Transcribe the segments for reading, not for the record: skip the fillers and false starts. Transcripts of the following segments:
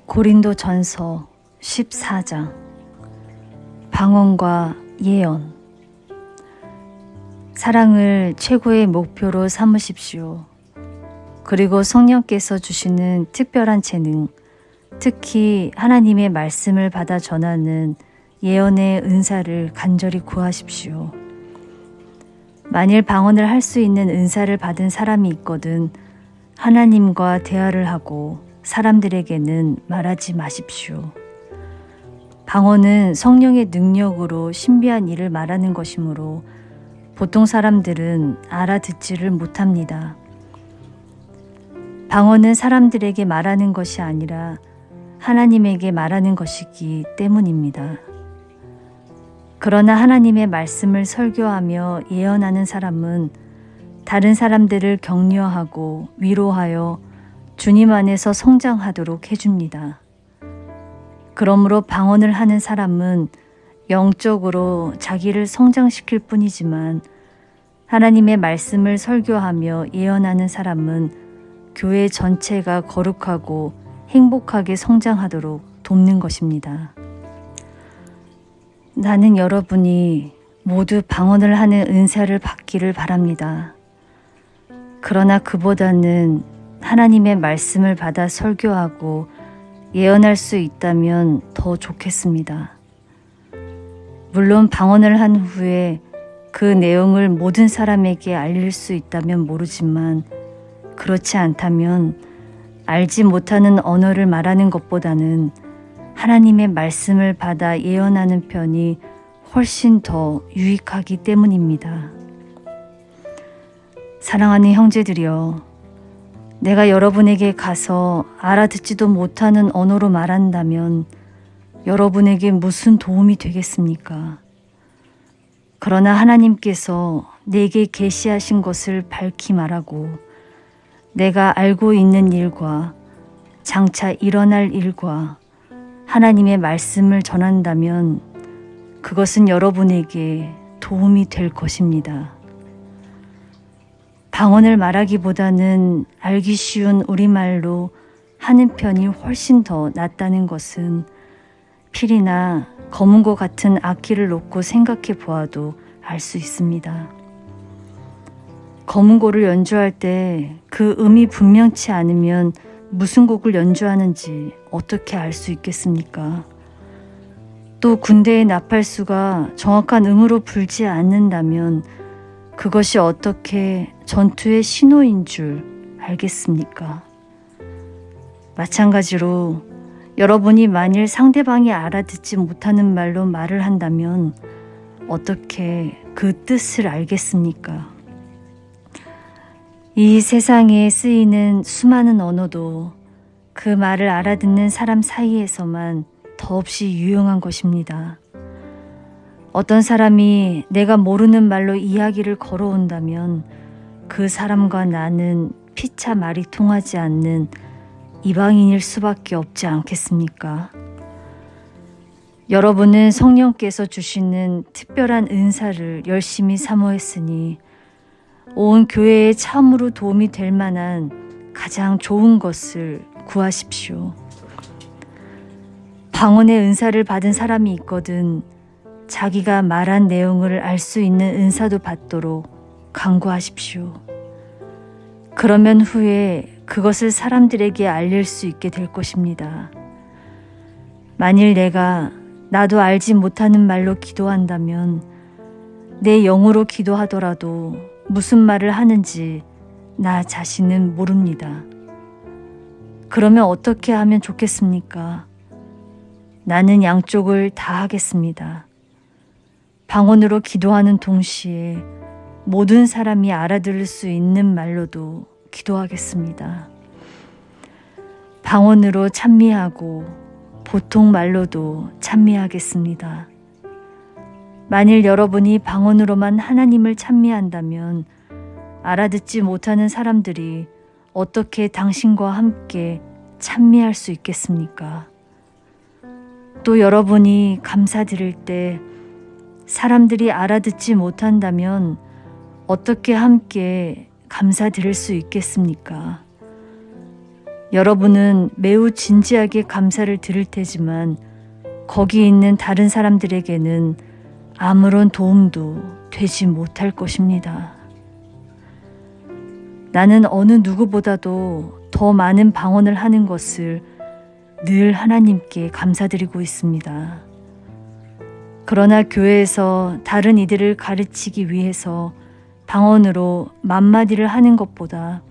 고린도전서 14장 방언과 예언. 사랑을 최고의 목표로 삼으십시오. 그리고 성령께서 주시는 특별한 재능, 특히 하나님의 말씀을 받아 전하는 예언의 은사를 간절히 구하십시오. 만일 방언을 할 수 있는 은사를 받은 사람이 있거든 하나님과 대화를 하고 사람들에게는 말하지 마십시오. 방언은 성령의 능력으로 신비한 일을 말하는 것이므로 보통 사람들은 알아듣지를 못합니다. 방언은 사람들에게 말하는 것이 아니라 하나님에게 말하는 것이기 때문입니다. 그러나 하나님의 말씀을 설교하며 예언하는 사람은 다른 사람들을 격려하고 위로하여 주님 안에서 성장하도록 해줍니다. 그러므로 방언을 하는 사람은 영적으로 자기를 성장시킬 뿐이지만 하나님의 말씀을 설교하며 예언하는 사람은 교회 전체가 거룩하고 행복하게 성장하도록 돕는 것입니다. 나는 여러분이 모두 방언을 하는 은사를 받기를 바랍니다. 그러나 그보다는 하나님의 말씀을 받아 설교하고 예언할 수 있다면 더 좋겠습니다. 물론 방언을 한 후에 그 내용을 모든 사람에게 알릴 수 있다면 모르지만 그렇지 않다면 알지 못하는 언어를 말하는 것보다는 하나님의 말씀을 받아 예언하는 편이 훨씬 더 유익하기 때문입니다. 사랑하는 형제들이여, 내가 여러분에게 가서 알아듣지도 못하는 언어로 말한다면 여러분에게 무슨 도움이 되겠습니까? 그러나 하나님께서 내게 계시하신 것을 밝히 말하고 내가 알고 있는 일과 장차 일어날 일과 하나님의 말씀을 전한다면 그것은 여러분에게 도움이 될 것입니다. 방언을 말하기보다는 알기 쉬운 우리말로 하는 편이 훨씬 더 낫다는 것은 필이나 검은고 같은 악기를 놓고 생각해 보아도 알 수 있습니다. 검은고를 연주할 때 그 음이 분명치 않으면 무슨 곡을 연주하는지 어떻게 알 수 있겠습니까? 또 군대의 나팔수가 정확한 음으로 불지 않는다면 그것이 어떻게 전투의 신호인 줄 알겠습니까? 마찬가지로 여러분이 만일 상대방이 알아듣지 못하는 말로 말을 한다면 어떻게 그 뜻을 알겠습니까? 이 세상에 쓰이는 수많은 언어도 그 말을 알아듣는 사람 사이에서만 더없이 유용한 것입니다. 어떤 사람이 내가 모르는 말로 이야기를 걸어온다면 그 사람과 나는 피차 말이 통하지 않는 이방인일 수밖에 없지 않겠습니까? 여러분은 성령께서 주시는 특별한 은사를 열심히 사모했으니 온 교회에 참으로 도움이 될 만한 가장 좋은 것을 구하십시오. 방언의 은사를 받은 사람이 있거든 자기가 말한 내용을 알 수 있는 은사도 받도록 간구하십시오. 그러면 후에 그것을 사람들에게 알릴 수 있게 될 것입니다. 만일 내가 나도 알지 못하는 말로 기도한다면 내 영으로 기도하더라도 무슨 말을 하는지 나 자신은 모릅니다. 그러면 어떻게 하면 좋겠습니까? 나는 양쪽을 다 하겠습니다. 방언으로 기도하는 동시에 모든 사람이 알아들을 수 있는 말로도 기도하겠습니다. 방언으로 찬미하고 보통 말로도 찬미하겠습니다. 만일 여러분이 방언으로만 하나님을 찬미한다면 알아듣지 못하는 사람들이 어떻게 당신과 함께 찬미할 수 있겠습니까? 또 여러분이 감사드릴 때 사람들이 알아듣지 못한다면 어떻게 함께 감사드릴 수 있겠습니까? 여러분은 매우 진지하게 감사를 드릴 테지만 거기 있는 다른 사람들에게는 아무런 도움도 되지 못할 것입니다. 나는 어느 누구보다도 더 많은 방언을 하는 것을 늘 하나님께 감사드리고 있습니다. 그러나 교회에서 다른 이들을 가르치기 위해서 방언으로 만마디를 하는 것보다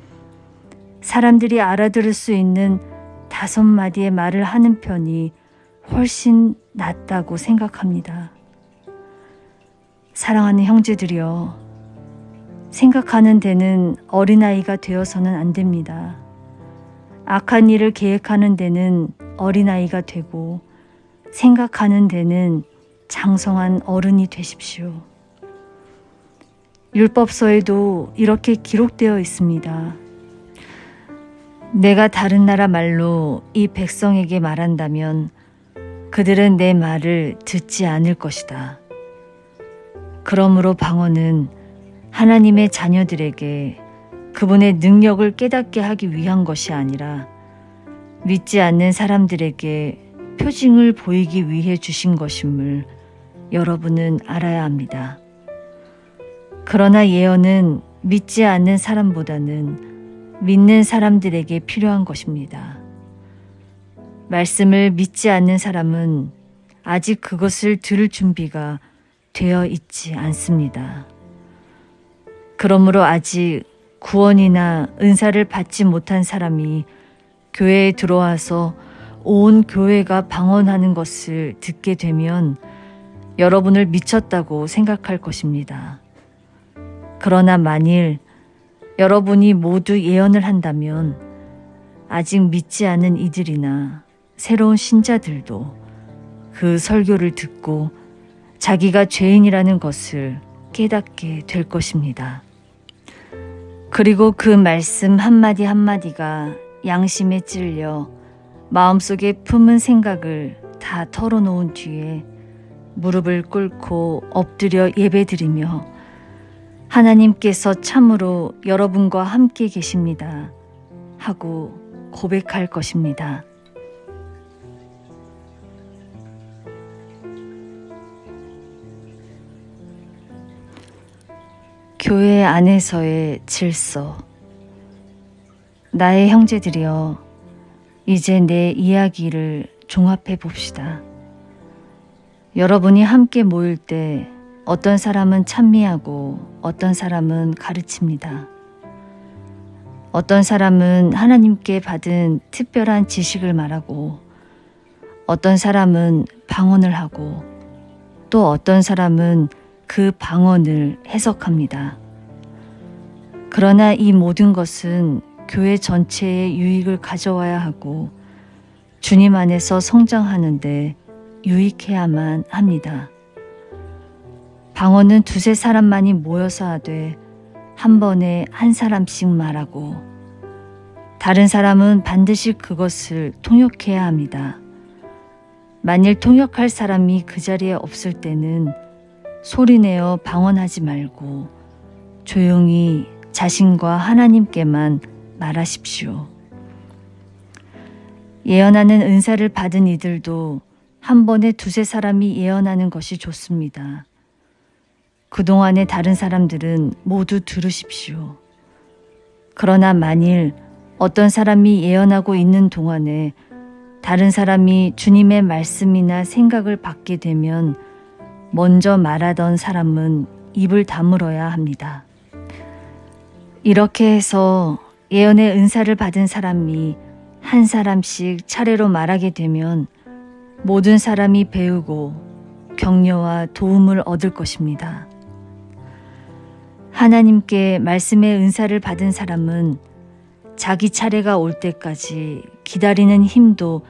사람들이 알아들을 수 있는 5마디의 말을 하는 편이 훨씬 낫다고 생각합니다. 사랑하는 형제들이여, 생각하는 데는 어린아이가 되어서는 안 됩니다. 악한 일을 계획하는 데는 어린아이가 되고 생각하는 데는 장성한 어른이 되십시오. 율법서에도 이렇게 기록되어 있습니다. 내가 다른 나라 말로 이 백성에게 말한다면 그들은 내 말을 듣지 않을 것이다. 그러므로 방언은 하나님의 자녀들에게 그분의 능력을 깨닫게 하기 위한 것이 아니라 믿지 않는 사람들에게 표징을 보이기 위해 주신 것임을 여러분은 알아야 합니다. 그러나 예언은 믿지 않는 사람보다는 믿는 사람들에게 필요한 것입니다. 말씀을 믿지 않는 사람은 아직 그것을 들을 준비가 되어 있지 않습니다. 그러므로 아직 구원이나 은사를 받지 못한 사람이 교회에 들어와서 온 교회가 방언하는 것을 듣게 되면 여러분을 미쳤다고 생각할 것입니다. 그러나 만일 여러분이 모두 예언을 한다면 아직 믿지 않은 이들이나 새로운 신자들도 그 설교를 듣고 자기가 죄인이라는 것을 깨닫게 될 것입니다. 그리고 그 말씀 한마디 한마디가 양심에 찔려 마음속에 품은 생각을 다 털어놓은 뒤에 무릎을 꿇고 엎드려 예배드리며 하나님께서 참으로 여러분과 함께 계십니다 하고 고백할 것입니다. 교회 안에서의 질서. 나의 형제들이여, 이제 내 이야기를 종합해 봅시다. 여러분이 함께 모일 때 어떤 사람은 찬미하고 어떤 사람은 가르칩니다. 어떤 사람은 하나님께 받은 특별한 지식을 말하고 어떤 사람은 방언을 하고 또 어떤 사람은 그 방언을 해석합니다. 그러나 이 모든 것은 교회 전체에 유익을 가져와야 하고 주님 안에서 성장하는데 유익해야만 합니다. 방언은 2-3사람만이 모여서 하되 한 번에 한 사람씩 말하고 다른 사람은 반드시 그것을 통역해야 합니다. 만일 통역할 사람이 그 자리에 없을 때는 소리내어 방언하지 말고 조용히 자신과 하나님께만 말하십시오. 예언하는 은사를 받은 이들도 한 번에 2-3사람이 예언하는 것이 좋습니다. 그동안의 다른 사람들은 모두 들으십시오. 그러나 만일 어떤 사람이 예언하고 있는 동안에 다른 사람이 주님의 말씀이나 생각을 받게 되면 먼저 말하던 사람은 입을 다물어야 합니다. 이렇게 해서 예언의 은사를 받은 사람이 한 사람씩 차례로 말하게 되면 모든 사람이 배우고 격려와 도움을 얻을 것입니다. 하나님께 말씀의 은사를 받은 사람은 자기 차례가 올 때까지 기다리는 힘도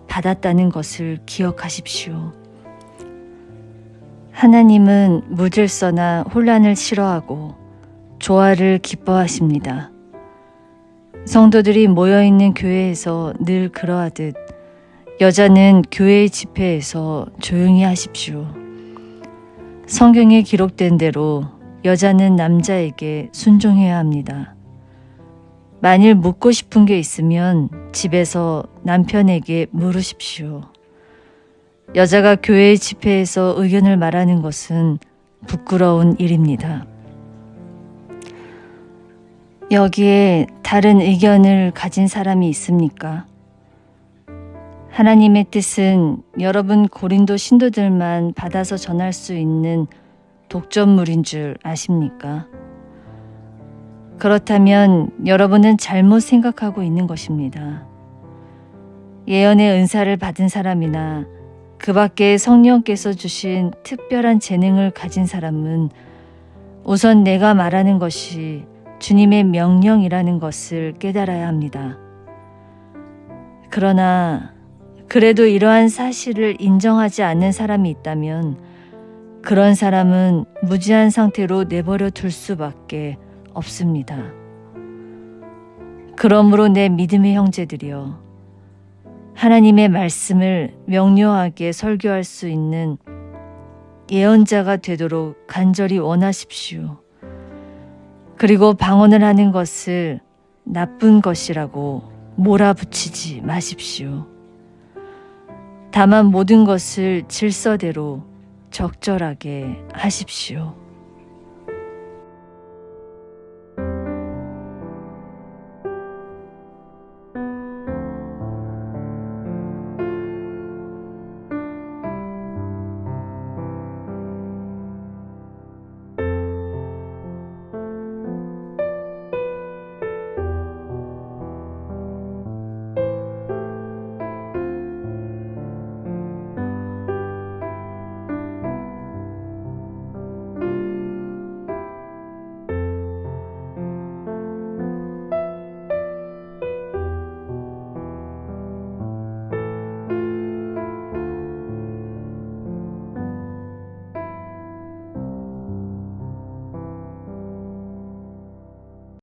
받았다는 것을 기억하십시오. 하나님은 무질서나 혼란을 싫어하고 조화를 기뻐하십니다. 성도들이 모여있는 교회에서 늘 그러하듯 여자는 교회의 집회에서 조용히 하십시오. 성경에 기록된 대로 여자는 남자에게 순종해야 합니다. 만일 묻고 싶은 게 있으면 집에서 남편에게 물으십시오. 여자가 교회 집회에서 의견을 말하는 것은 부끄러운 일입니다. 여기에 다른 의견을 가진 사람이 있습니까? 하나님의 뜻은 여러분 고린도 신도들만 받아서 전할 수 있는 독점물인 줄 아십니까? 그렇다면 여러분은 잘못 생각하고 있는 것입니다. 예언의 은사를 받은 사람이나 그 밖에 성령께서 주신 특별한 재능을 가진 사람은 우선 내가 말하는 것이 주님의 명령이라는 것을 깨달아야 합니다. 그러나 그래도 이러한 사실을 인정하지 않는 사람이 있다면 그런 사람은 무지한 상태로 내버려 둘 수밖에 없습니다. 그러므로 내 믿음의 형제들이여, 하나님의 말씀을 명료하게 설교할 수 있는 예언자가 되도록 간절히 원하십시오. 그리고 방언을 하는 것을 나쁜 것이라고 몰아붙이지 마십시오. 다만 모든 것을 질서대로 적절하게 하십시오.